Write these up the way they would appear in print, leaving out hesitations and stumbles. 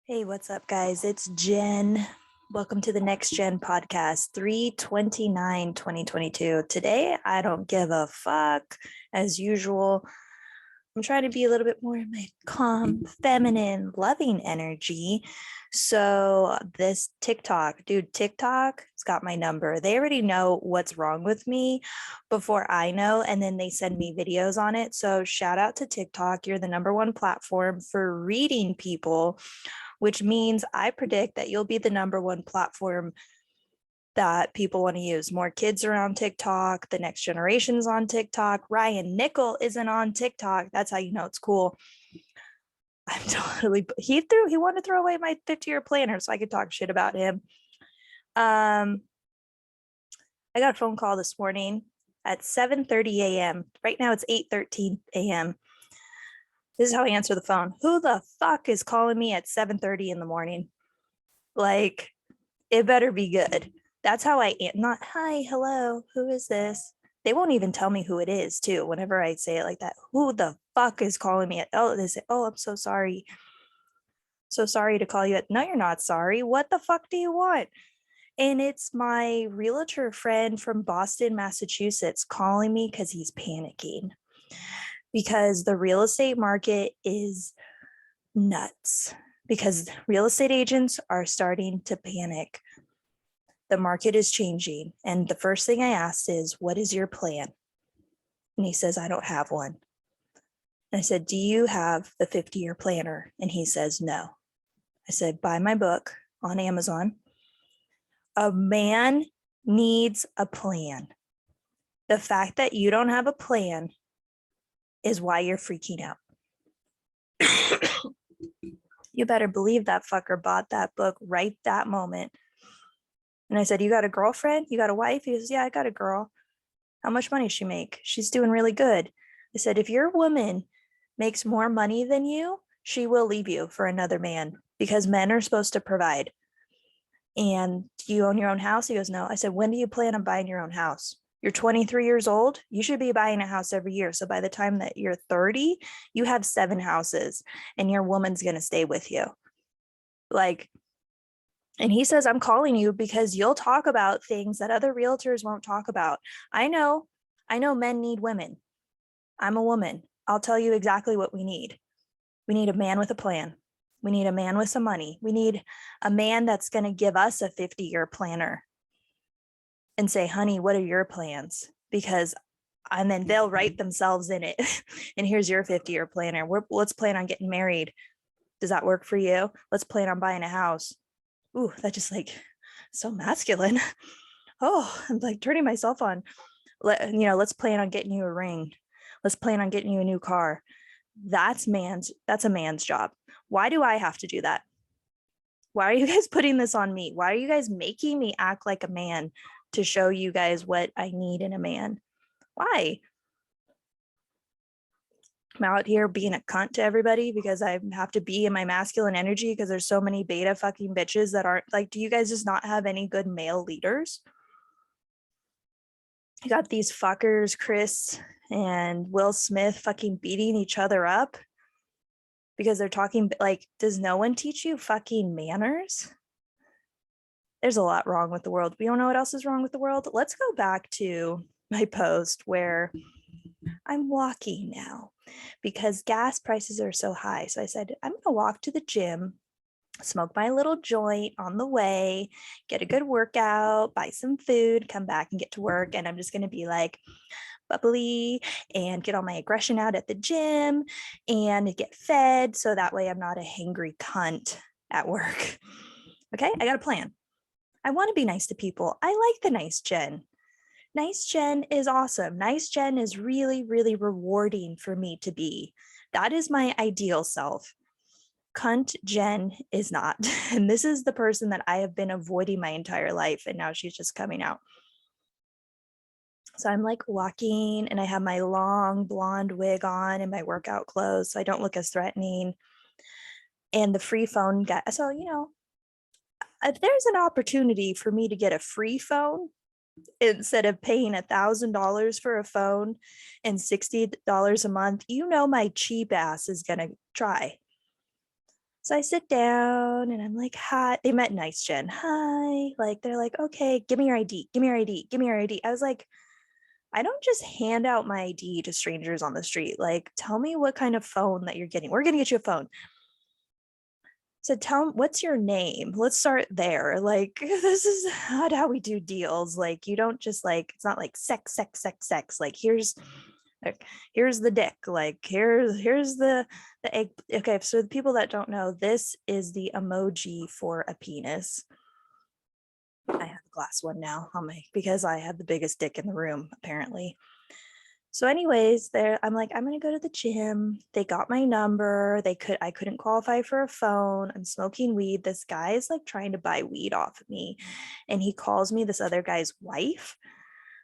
Hey, what's up, guys? It's Jen. Welcome to the Next Gen podcast, 3/29/2022. Today, I don't give a fuck as usual. I'm trying to be a little bit more in my calm, feminine, loving energy. So, this TikTok's got my number. They already know what's wrong with me before I know, and then they send me videos on it. So, shout out to TikTok. You're the number one platform for reading people, which means I predict that you'll be the number one platform that people want to use. More kids are on TikTok. The next generation's on TikTok. Ryan Nickel isn't on TikTok. That's how you know it's cool. He wanted to throw away my 50-year planner so I could talk shit about him. I got a phone call this morning at 7:30 a.m. Right now it's 8:13 a.m. This is how I answer the phone. Who the fuck is calling me at 7:30 in the morning? Like, it better be good. That's how I am. Not, hi, hello, who is this? They won't even tell me who it is, too, whenever I say it like that. Who the fuck is calling me at, oh, they say, oh, I'm so sorry. So sorry to call you at, no, you're not sorry. What the fuck do you want? And it's my realtor friend from Boston, Massachusetts calling me because he's panicking because the real estate market is nuts because real estate agents are starting to panic. The market is changing. And the first thing I asked is, what is your plan? And he says, I don't have one. And I said, do you have the 50-year planner? And he says, no. I said, buy my book on Amazon. A man needs a plan. The fact that you don't have a plan is why you're freaking out. You better believe that fucker bought that book right that moment. And I said, you got a girlfriend? You got a wife? He goes, yeah, I got a girl. How much money does she make? She's doing really good. I said, if your woman makes more money than you, she will leave you for another man because men are supposed to provide. And do you own your own house? He goes, no. I said, when do you plan on buying your own house? You're 23 years old. You should be buying a house every year. So by the time that you're 30, you have 7 houses and your woman's going to stay with you. Like, and he says, I'm calling you because you'll talk about things that other realtors won't talk about. I know men need women. I'm a woman. I'll tell you exactly what we need. We need a man with a plan. We need a man with some money. We need a man that's going to give us a 50-year planner and say, honey, what are your plans? And then they'll write themselves in it. And here's your 50-year planner. Let's plan on getting married. Does that work for you? Let's plan on buying a house. Ooh, that just like so masculine. Oh, I'm like turning myself on. Let's plan on getting you a ring. Let's plan on getting you a new car. That's a man's job. Why do I have to do that? Why are you guys putting this on me? Why are you guys making me act like a man to show you guys what I need in a man? Why? I'm out here being a cunt to everybody because I have to be in my masculine energy because there's so many beta fucking bitches that aren't like, do you guys just not have any good male leaders? You got these fuckers, Chris and Will Smith, fucking beating each other up because they're talking like, does no one teach you fucking manners? There's a lot wrong with the world. We don't know what else is wrong with the world. Let's go back to my post where I'm walking now because gas prices are so high. So I said, I'm going to walk to the gym, smoke my little joint on the way, get a good workout, buy some food, come back and get to work. And I'm just going to be like bubbly and get all my aggression out at the gym and get fed. So that way I'm not a hangry cunt at work. Okay, I got a plan. I want to be nice to people. I like the nice Jen. Nice Jen is awesome. Nice Jen is really, really rewarding for me to be. That is my ideal self. Cunt Jen is not. And this is the person that I have been avoiding my entire life. And now she's just coming out. So I'm like walking and I have my long blonde wig on and my workout clothes. So I don't look as threatening. And the free phone guy. So, if there's an opportunity for me to get a free phone instead of paying $1,000 for a phone and $60 a month, my cheap ass is going to try. So I sit down and I'm like, hi. They met nice, Jen. Hi. Like, they're like, okay, give me your ID. Give me your ID. Give me your ID. I was like, I don't just hand out my ID to strangers on the street. Like, tell me what kind of phone that you're getting. We're going to get you a phone. So tell them, what's your name? Let's start there. Like, this is not how we do deals. Like, you don't just like, it's not like sex, sex, sex, sex. Like, here's the dick. Like, here's the egg. Okay, so the people that don't know, this is the emoji for a penis. I have a glass one now on my, because I have the biggest dick in the room, apparently. So anyways, there I'm like, I'm gonna go to the gym. They got my number. I couldn't qualify for a phone. I'm smoking weed. This guy is like trying to buy weed off of me. And he calls me this other guy's wife.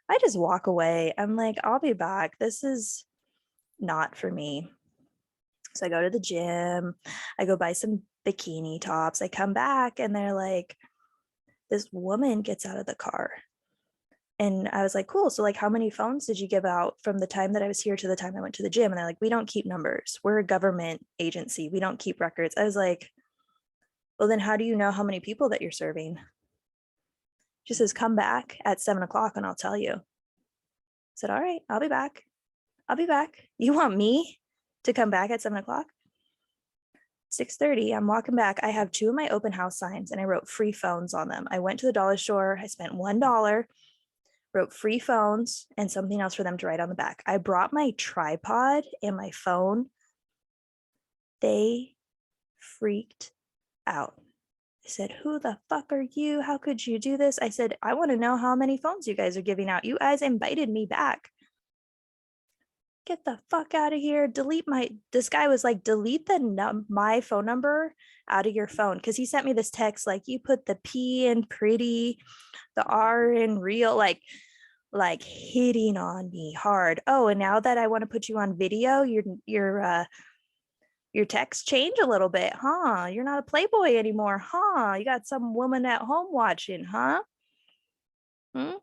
I just walk away. I'm like, I'll be back. This is not for me. So I go to the gym. I go buy some bikini tops. I come back and they're like, this woman gets out of the car. And I was like, cool. So, like, how many phones did you give out from the time that I was here to the time I went to the gym? And they're like, we don't keep numbers. We're a government agency. We don't keep records. I was like, well, then how do you know how many people that you're serving? She says, come back at 7 o'clock and I'll tell you. I said, all right, I'll be back. I'll be back. You want me to come back at 7 o'clock? 6:30, I'm walking back. I have two of my open house signs and I wrote free phones on them. I went to the dollar store. I spent $1, wrote free phones and something else for them to write on the back. I brought my tripod and my phone. They freaked out. I said, who the fuck are you? How could you do this? I said, I want to know how many phones you guys are giving out. You guys invited me back. Get the fuck out of here. This guy was like, delete my phone number out of your phone. Cause he sent me this text, like, you put the P in pretty, the R in real, like hitting on me hard. Oh, and now that I want to put you on video, your texts change a little bit, huh? You're not a playboy anymore, huh? You got some woman at home watching, huh? Hmm?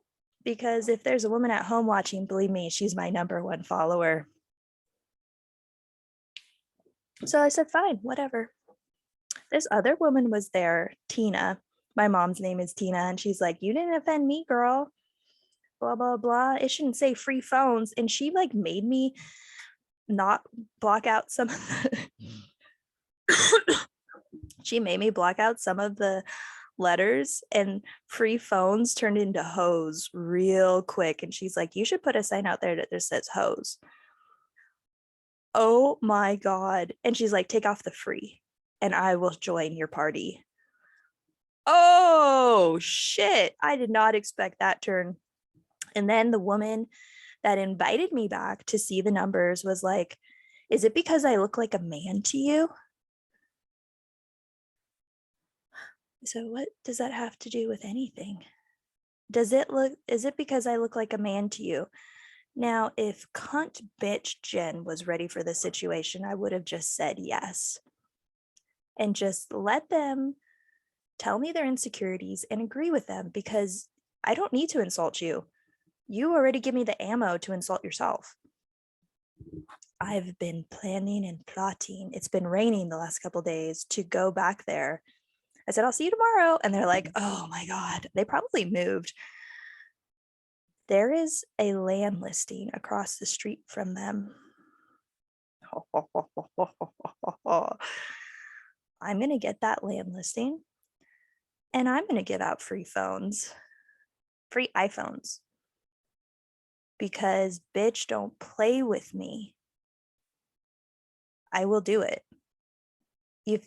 Because if there's a woman at home watching, believe me, she's my #1 follower. So I said, fine, whatever. This other woman was there, Tina. My mom's name is Tina, and she's like, you didn't offend me, girl. Blah, blah, blah. It shouldn't say free phones. And she like made me not block out some of the she made me block out some of the letters, and free phones turned into hose real quick. And she's like, you should put a sign out there that just says hose. Oh my God. And she's like, take off the free and I will join your party. Oh shit. I did not expect that turn. And then the woman that invited me back to see the numbers was like, is it because I look like a man to you? So what does that have to do with anything? Is it because I look like a man to you? Now, if cunt bitch Jen was ready for this situation, I would have just said yes. And just let them tell me their insecurities and agree with them, because I don't need to insult you. You already give me the ammo to insult yourself. I've been planning and plotting. It's been raining the last couple days to go back there. I said, I'll see you tomorrow. And they're like, oh my God, they probably moved. There is a land listing across the street from them. I'm going to get that land listing and I'm going to give out free phones, free iPhones, because bitch, don't play with me. I will do it. You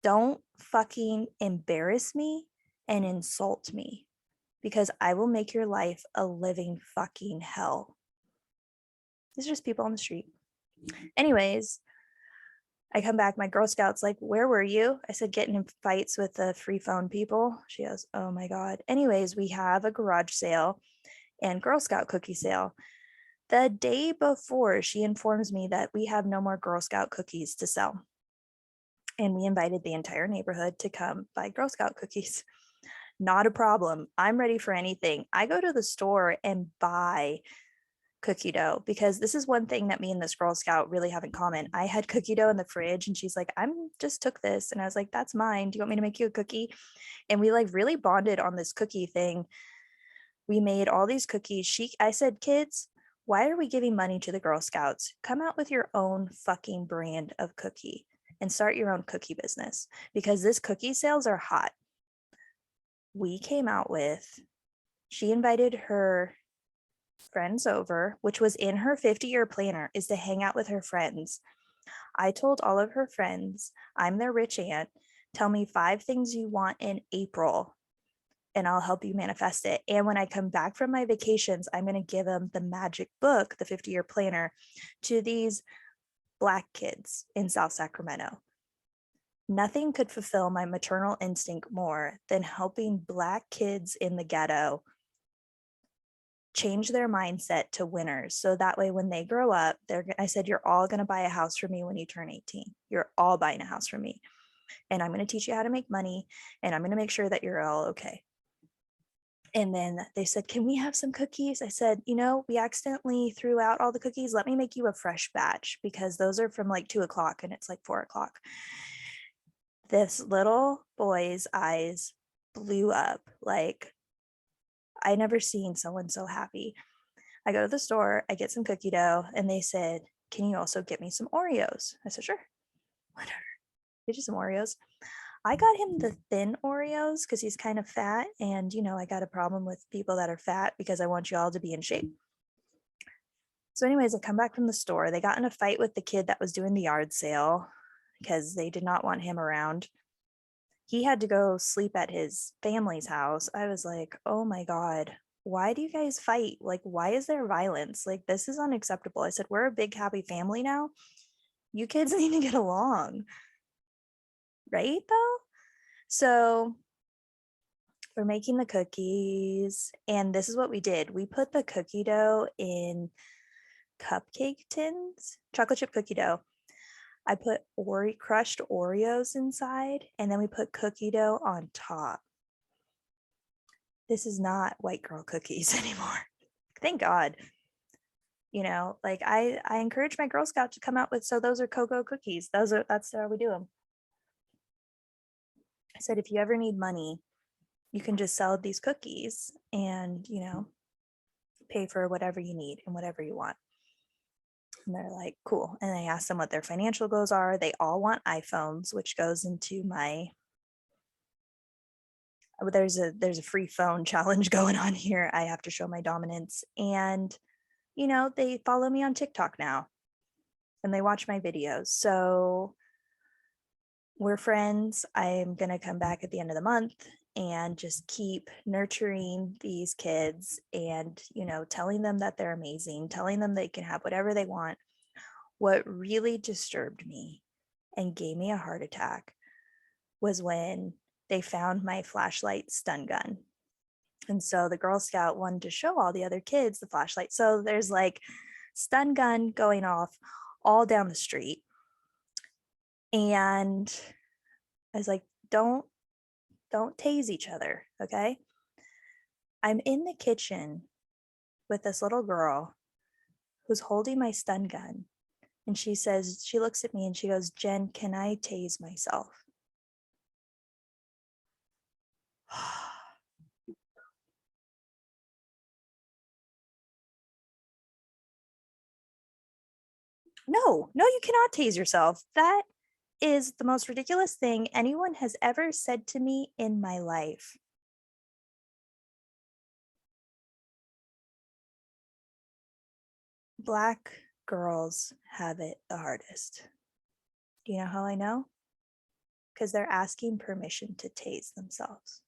don't fucking embarrass me and insult me, because I will make your life a living fucking hell. These are just people on the street. Anyways, I come back, my Girl Scout's like, where were you? I said, getting in fights with the free phone people. She goes, oh my God. Anyways, we have a garage sale and Girl Scout cookie sale. The day before, she informs me that we have no more Girl Scout cookies to sell. And we invited the entire neighborhood to come buy Girl Scout cookies. Not a problem. I'm ready for anything. I go to the store and buy cookie dough, because this is one thing that me and this Girl Scout really have in common. I had cookie dough in the fridge and she's like, I'm just took this. And I was like, that's mine. Do you want me to make you a cookie? And we like really bonded on this cookie thing. We made all these cookies. I said, kids, why are we giving money to the Girl Scouts? Come out with your own fucking brand of cookie and start your own cookie business, because this cookie sales are hot. We came out with, she invited her friends over, which was in her 50-year planner, is to hang out with her friends. I told all of her friends, I'm their rich aunt. Tell me 5 things you want in April and I'll help you manifest it. And when I come back from my vacations, I'm going to give them the magic book, the 50-year planner, to these Black kids in South Sacramento. Nothing could fulfill my maternal instinct more than helping Black kids in the ghetto change their mindset to winners. So that way, when they grow up, I said, you're all going to buy a house for me when you turn 18. You're all buying a house for me. And I'm going to teach you how to make money. And I'm going to make sure that you're all okay. And then they said, can we have some cookies? I said, we accidentally threw out all the cookies. Let me make you a fresh batch, because those are from like 2:00 and it's like 4:00. This little boy's eyes blew up. Like, I never seen someone so happy. I go to the store, I get some cookie dough, and they said, can you also get me some Oreos? I said, sure, whatever. Get you some Oreos. I got him the thin Oreos because he's kind of fat. And, I got a problem with people that are fat because I want you all to be in shape. So anyways, I come back from the store. They got in a fight with the kid that was doing the yard sale because they did not want him around. He had to go sleep at his family's house. I was like, oh my God, why do you guys fight? Like, why is there violence? Like, this is unacceptable. I said, we're a big, happy family now. You kids need to get along. Right, though? So we're making the cookies, and this is what we did. We put the cookie dough in cupcake tins, chocolate chip cookie dough. I put crushed Oreos inside, and then we put cookie dough on top. This is not white girl cookies anymore. Thank God. Like I encourage my Girl Scout to come out with, so those are cocoa cookies. That's how we do them. I said, if you ever need money, you can just sell these cookies and, pay for whatever you need and whatever you want. And they're like, cool. And I asked them what their financial goals are. They all want iPhones, which goes into there's a free phone challenge going on here. I have to show my dominance. And, they follow me on TikTok now and they watch my videos. So we're friends. I'm going to come back at the end of the month and just keep nurturing these kids and, telling them that they're amazing, telling them they can have whatever they want. What really disturbed me and gave me a heart attack was when they found my flashlight stun gun. And so the Girl Scout wanted to show all the other kids the flashlight. So there's like stun gun going off all down the street. And I was like, don't tase each other, okay? I'm in the kitchen with this little girl who's holding my stun gun. And she looks at me and she goes, Jen, can I tase myself? No, you cannot tase yourself. That is the most ridiculous thing anyone has ever said to me in my life. Black girls have it the hardest. Do you know how I know? Because they're asking permission to tase themselves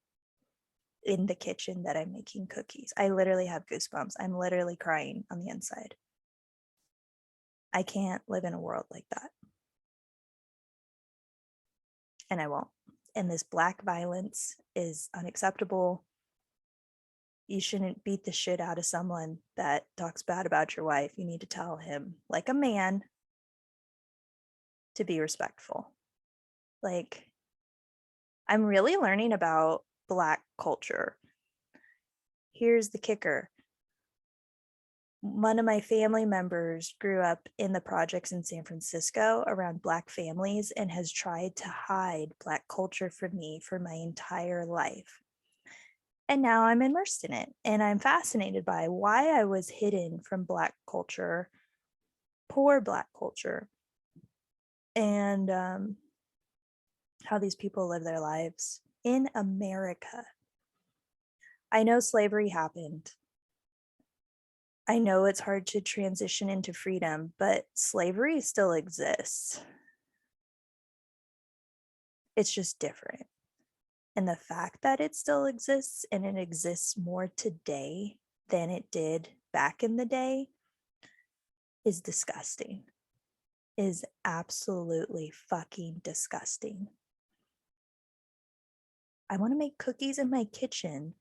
in the kitchen that I'm making cookies. I literally have goosebumps. I'm literally crying on the inside. I can't live in a world like that. And I won't. And this Black violence is unacceptable. You shouldn't beat the shit out of someone that talks bad about your wife. You need to tell him, like a man, to be respectful. Like, I'm really learning about Black culture. Here's the kicker. one of my family members grew up in the projects in San Francisco around Black families and has tried to hide Black culture from me for my entire life. And now I'm immersed in it, and I'm fascinated by why I was hidden from Black culture, poor Black culture, and how these people live their lives in America. I know slavery happened. I know it's hard to transition into freedom, but slavery still exists. It's just different. And the fact that it still exists and it exists more today than it did back in the day is disgusting. Is absolutely fucking disgusting. I want to make cookies in my kitchen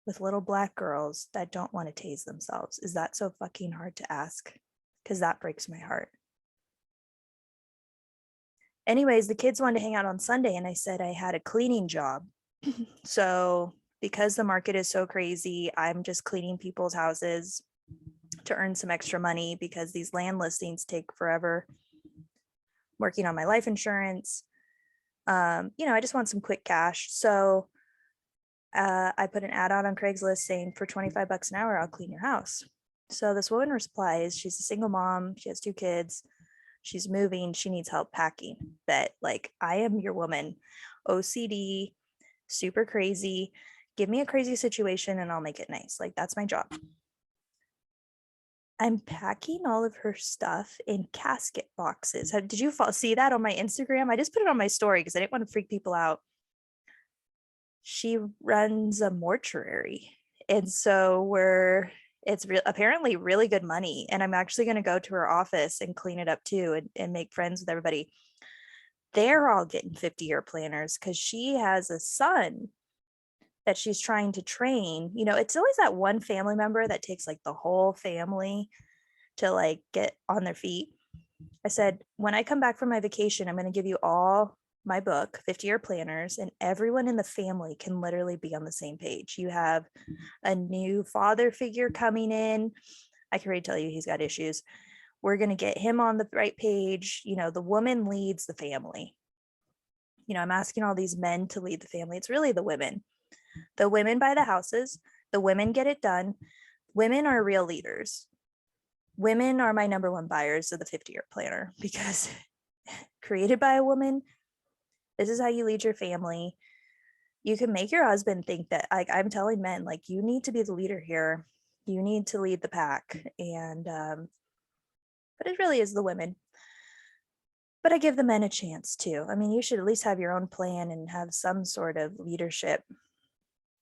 with little Black girls that don't want to tase themselves. Is that so fucking hard to ask? Because that breaks my heart. Anyways, the kids wanted to hang out on Sunday, and I said I had a cleaning job. So because the market is so crazy, I'm just cleaning people's houses to earn some extra money because these land listings take forever. Working on my life insurance. I just want some quick cash. So I put an ad out on Craigslist saying for $25 an hour, I'll clean your house. So this woman replies, she's a single mom. She has 2 kids. She's moving. She needs help packing. Bet, like, I am your woman. OCD, super crazy. Give me a crazy situation and I'll make it nice. Like, that's my job. I'm packing all of her stuff in casket boxes. Did you see that on my Instagram? I just put it on my story because I didn't want to freak people out. She runs a mortuary. And so it's apparently really good money. And I'm actually going to go to her office and clean it up too and make friends with everybody. They're all getting 50-year planners because she has a son that she's trying to train. It's always that one family member that takes like the whole family to like get on their feet. I said, when I come back from my vacation, I'm going to give you all my book, 50-year planners, and everyone in the family can literally be on the same page. You have a new father figure coming in. I can already tell you he's got issues. We're going to get him on the right page. The woman leads the family. I'm asking all these men to lead the family. It's really the women. The women buy the houses. The women get it done. Women are real leaders. Women are my number one buyers of the 50-year planner because created by a woman, this is how you lead your family. You can make your husband think that, like, I'm telling men, like, you need to be the leader here. You need to lead the pack. And, but it really is the women. But I give the men a chance too. I mean, you should at least have your own plan and have some sort of leadership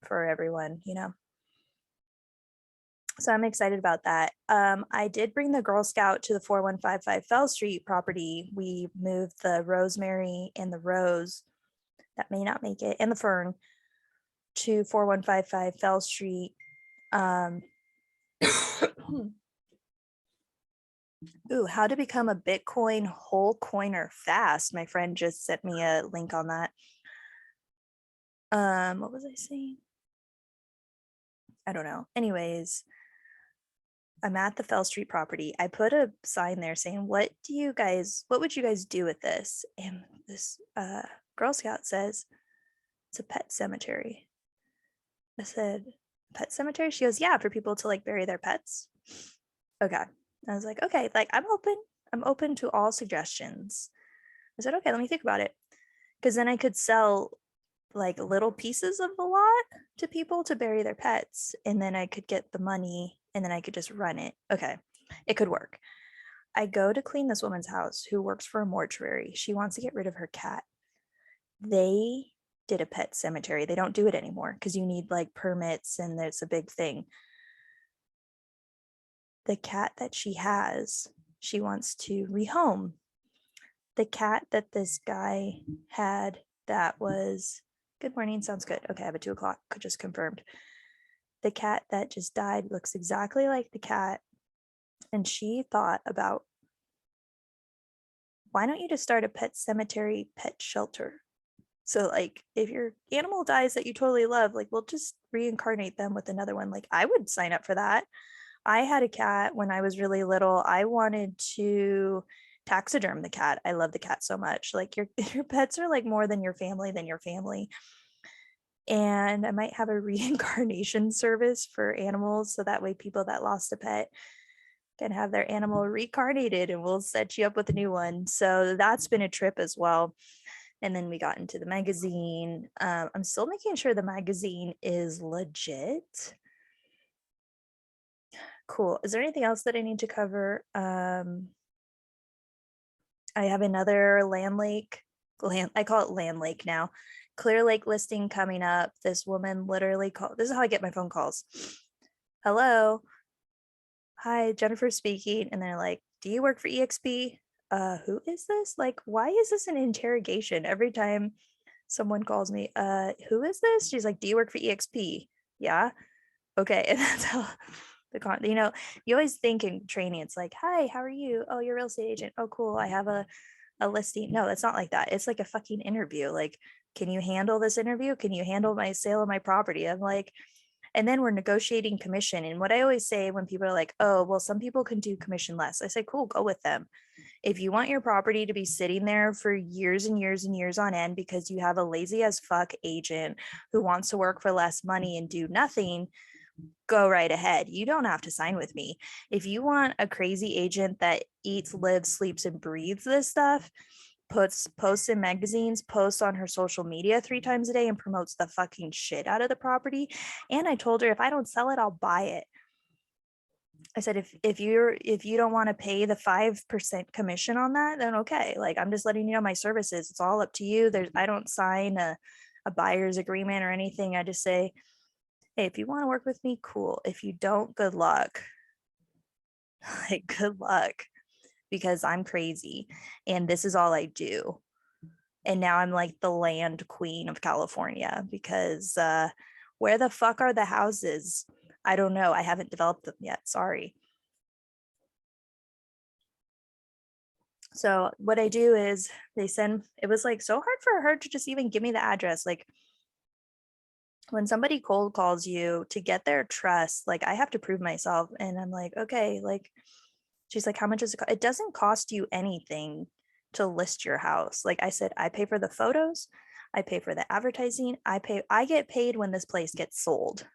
for everyone, So I'm excited about that. I did bring the Girl Scout to the 4155 Fell Street property. We moved the rosemary and the rose that may not make it and the fern to 4155 Fell Street. Ooh, how to become a Bitcoin whole coiner fast. My friend just sent me a link on that. What was I saying? I don't know. Anyways, I'm at the Fell Street property. I put a sign there saying, what would you guys do with this? And this Girl Scout says, it's a pet cemetery. I said, pet cemetery? She goes, yeah, for people to like bury their pets. Okay. I was like, okay, like I'm open to all suggestions. I said, okay, let me think about it. Because then I could sell like little pieces of the lot to people to bury their pets. And then I could get the money and then I could just run it. Okay, it could work. I go to clean this woman's house who works for a mortuary. She wants to get rid of her cat. They did a pet cemetery. They don't do it anymore because you need like permits and it's a big thing. The cat that she has, she wants to rehome. The cat that this guy had that was, good morning, sounds good. Okay, I have a 2:00, just confirmed. The cat that just died looks exactly like the cat. And she thought about, why don't you just start a pet cemetery, pet shelter? So like if your animal dies that you totally love, like we'll just reincarnate them with another one. Like I would sign up for that. I had a cat when I was really little. I wanted to taxiderm the cat. I love the cat so much. Like your pets are like more than your family than your family. And I might have a reincarnation service for animals so that way people that lost a pet can have their animal reincarnated and we'll set you up with a new one. So that's been a trip as well. And then we got into the magazine. I'm still making sure the magazine is legit. Cool. Is there anything else that I need to cover? I have another I call it Land Lake now. Clear Lake listing coming up. This woman literally called. This is how I get my phone calls. Hello. Hi, Jennifer speaking. And they're like, do you work for EXP? Who is this? Like, why is this an interrogation every time someone calls me? Who is this? She's like, do you work for EXP? Yeah. Okay. And that's how you always think in training, it's like, hi, how are you? Oh, you're a real estate agent. Oh, cool. I have a listing. No, it's not like that. It's like a fucking interview. Like, can you handle this interview? Can you handle my sale of my property? I'm like, and then we're negotiating commission. And what I always say when people are like, oh, well, some people can do commission less, I say, cool, go with them. If you want your property to be sitting there for years and years and years on end because you have a lazy as fuck agent who wants to work for less money and do nothing, go right ahead. You don't have to sign with me. If you want a crazy agent that eats, lives, sleeps, and breathes this stuff, posts in magazines, posts on her social media 3 times a day, and promotes the fucking shit out of the property. And I told her, if I don't sell it, I'll buy it. I said, if you don't want to pay the 5% commission on that, then okay. Like, I'm just letting you know my services. It's all up to you. I don't sign a buyer's agreement or anything. I just say, hey, if you want to work with me, cool. If you don't, good luck. Like, good luck, because I'm crazy and this is all I do. And now I'm like the land queen of California because where the fuck are the houses? I don't know. I haven't developed them yet. Sorry. So what I do is it was like so hard for her to just even give me the address. Like, when somebody cold calls you, to get their trust, like, I have to prove myself. And I'm like, okay, like, she's like, how much does it cost? It doesn't cost you anything to list your house. Like I said, I pay for the photos, I pay for the advertising, I get paid when this place gets sold.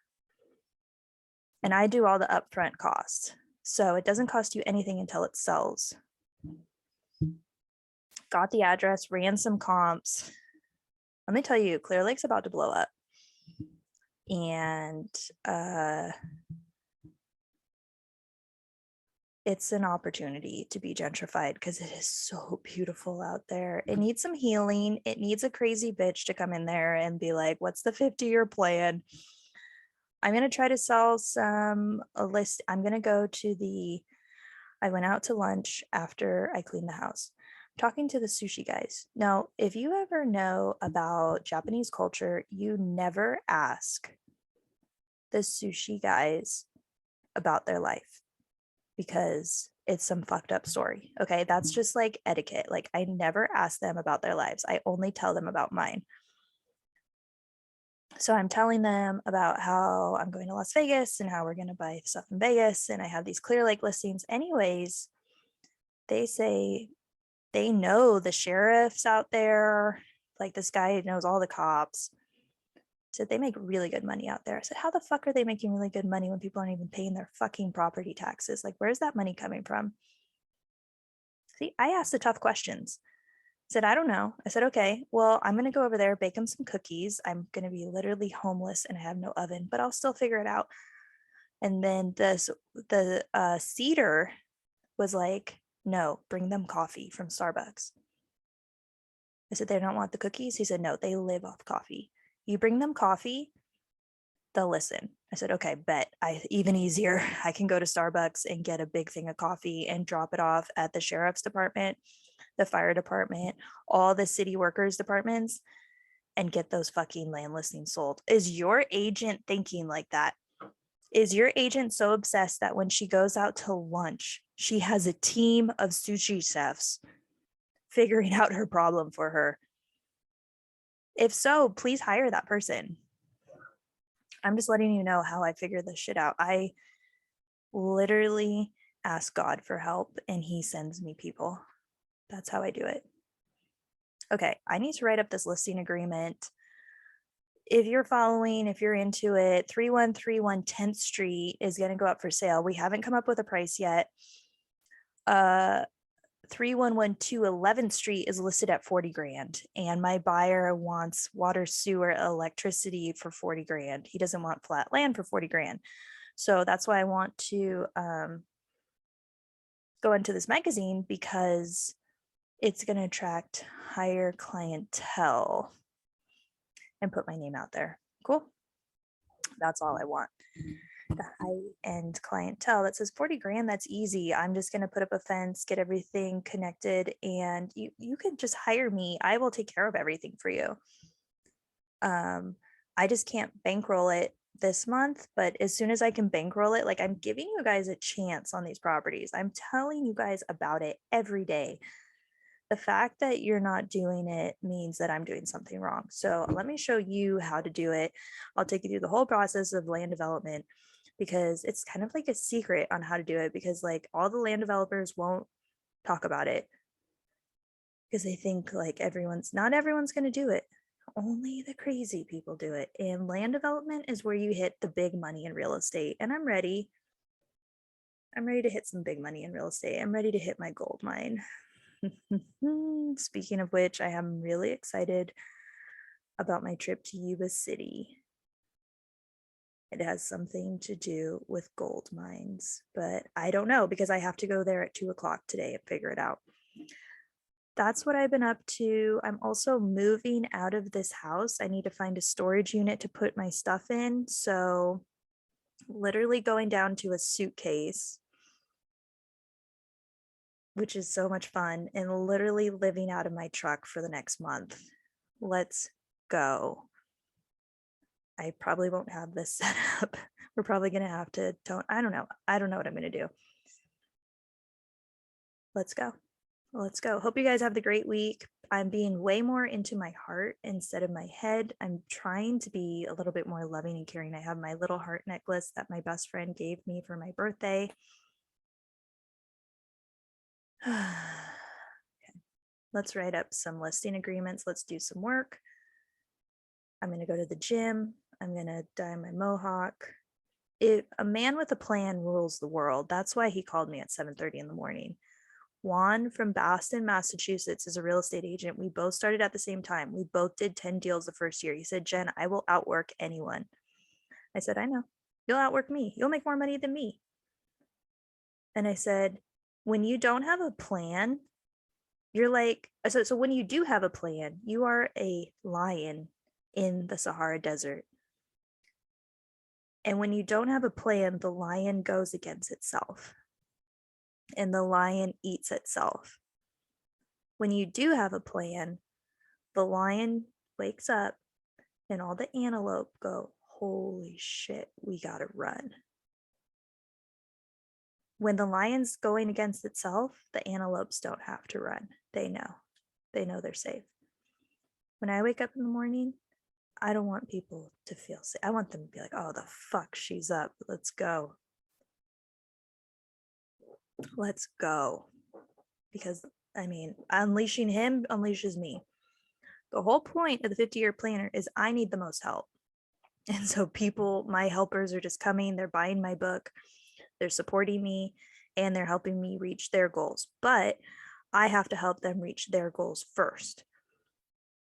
And I do all the upfront costs. So it doesn't cost you anything until it sells. Got the address, ran some comps. Let me tell you, Clear Lake's about to blow up. And it's an opportunity to be gentrified because it is so beautiful out there. It needs some healing. It needs a crazy bitch to come in there and be like, what's the 50-year plan? I'm going to try to sell a list. I'm going to go to I went out to lunch after I cleaned the house, talking to the sushi guys. Now, if you ever know about Japanese culture, you never ask the sushi guys about their life because it's some fucked up story. Okay. That's just like etiquette. Like, I never ask them about their lives, I only tell them about mine. So I'm telling them about how I'm going to Las Vegas and how we're going to buy stuff in Vegas. And I have these Clear Lake listings. Anyways, they say they know the sheriffs out there. Like, this guy knows all the cops. Said they make really good money out there. I said, how the fuck are they making really good money when people aren't even paying their fucking property taxes? Like, where's that money coming from? See, I asked the tough questions. I said, I don't know. I said, okay, well, I'm going to go over there, bake them some cookies. I'm going to be literally homeless and I have no oven, but I'll still figure it out. And then the cedar was like, no, bring them coffee from Starbucks. I said, they don't want the cookies? He said, no, they live off coffee. You bring them coffee, they'll listen. I said, okay, bet. Even easier. I can go to Starbucks and get a big thing of coffee and drop it off at the sheriff's department, the fire department, all the city workers departments, and get those fucking land listings sold. Is your agent thinking like that? Is your agent so obsessed that when she goes out to lunch, she has a team of sushi chefs figuring out her problem for her? If so, please hire that person. I'm just letting you know how I figure this shit out. Literally ask God for help and he sends me people. That's how I do it. Okay, I need to write up this listing agreement. If you're following, if you're into it, 3131 10th Street is going to go up for sale. We haven't come up with a price yet. 3112 11th Street is listed at 40 grand. And my buyer wants water, sewer, electricity for 40 grand. He doesn't want flat land for 40 grand. So that's why I want to go into this magazine, because it's going to attract higher clientele and put my name out there. Cool. That's all I want. The high-end clientele that says 40 grand, that's easy. I'm just going to put up a fence, get everything connected, and you can just hire me. I will take care of everything for you. I just can't bankroll it this month, but as soon as I can bankroll it, like, I'm giving you guys a chance on these properties. I'm telling you guys about it every day. The fact that you're not doing it means that I'm doing something wrong. So let me show you how to do it. I'll take you through the whole process of land development, because it's kind of like a secret on how to do it, because like all the land developers won't talk about it because they think like not everyone's going to do it. Only the crazy people do it. And land development is where you hit the big money in real estate. And I'm ready. I'm ready to hit some big money in real estate. I'm ready to hit my gold mine. Speaking of which, I am really excited about my trip to Yuba City. It has something to do with gold mines, but I don't know because I have to go there at 2:00 today and figure it out. That's what I've been up to. I'm also moving out of this house. I need to find a storage unit to put my stuff in. So literally going down to a suitcase, which is so much fun, and literally living out of my truck for the next month. Let's go. I probably won't have this set up. We're probably going to have to, I don't know. I don't know what I'm going to do. Let's go. Let's go. Hope you guys have the great week. I'm being way more into my heart instead of my head. I'm trying to be a little bit more loving and caring. I have my little heart necklace that my best friend gave me for my birthday. Okay. Let's write up some listing agreements. Let's do some work. I'm going to go to the gym. I'm going to dye my mohawk. A man with a plan rules the world. That's why he called me at 7:30 in the morning. Juan from Boston, Massachusetts is a real estate agent. We both started at the same time. We both did 10 deals the first year. He said, Jen, I will outwork anyone. I said, I know. You'll outwork me. You'll make more money than me. And I said, when you don't have a plan, you're like, so when you do have a plan, you are a lion in the Sahara Desert. And when you don't have a plan, the lion goes against itself. And the lion eats itself. When you do have a plan, the lion wakes up and all the antelope go, holy shit, we gotta run. When the lion's going against itself, the antelopes don't have to run. They know they're safe. When I wake up in the morning, I don't want people to feel safe. I want them to be like, oh, the fuck, she's up. Let's go. Let's go. Because I mean, unleashing him unleashes me. The whole point of the 50-year planner is I need the most help. And so people, my helpers are just coming, they're buying my book, they're supporting me, and they're helping me reach their goals. But I have to help them reach their goals first.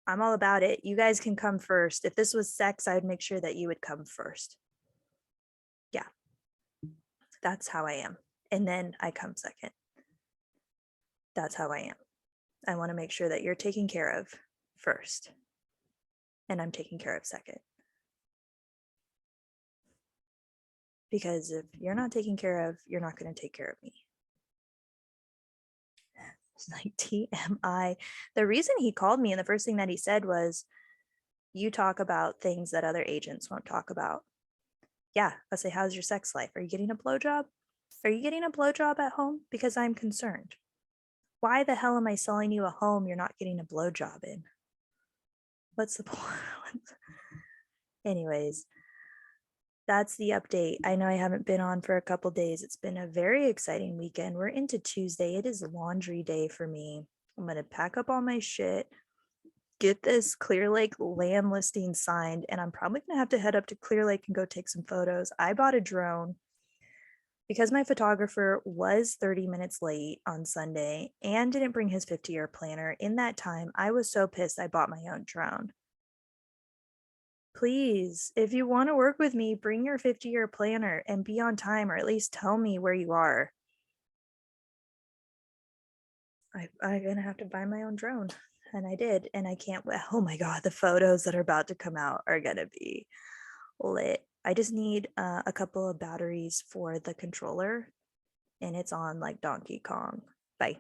I'm all about it. You guys can come first. If this was sex, I would make sure that you would come first. Yeah, that's how I am. And then I come second. That's how I am. I want to make sure that you're taken care of first, and I'm taken care of second. Because if you're not taken care of, you're not going to take care of me. It's like TMI. The reason he called me and the first thing that he said was, you talk about things that other agents won't talk about. Yeah, I say, how's your sex life? Are you getting a blowjob? Are you getting a blowjob at home? Because I'm concerned. Why the hell am I selling you a home you're not getting a blowjob in? What's the point? Anyways, that's the update. I know I haven't been on for a couple days. It's been a very exciting weekend. We're into Tuesday. It is laundry day for me. I'm going to pack up all my shit, get this Clear Lake land listing signed, and I'm probably going to have to head up to Clear Lake and go take some photos. I bought a drone because my photographer was 30 minutes late on Sunday and didn't bring his 50-year planner. In that time, I was so pissed I bought my own drone. Please, if you want to work with me, bring your 50-year planner and be on time, or at least tell me where you are. I'm gonna have to buy my own drone. And I did. And I can't wait. Oh my God, the photos that are about to come out are gonna be lit. I just need a couple of batteries for the controller, and it's on like Donkey Kong. Bye.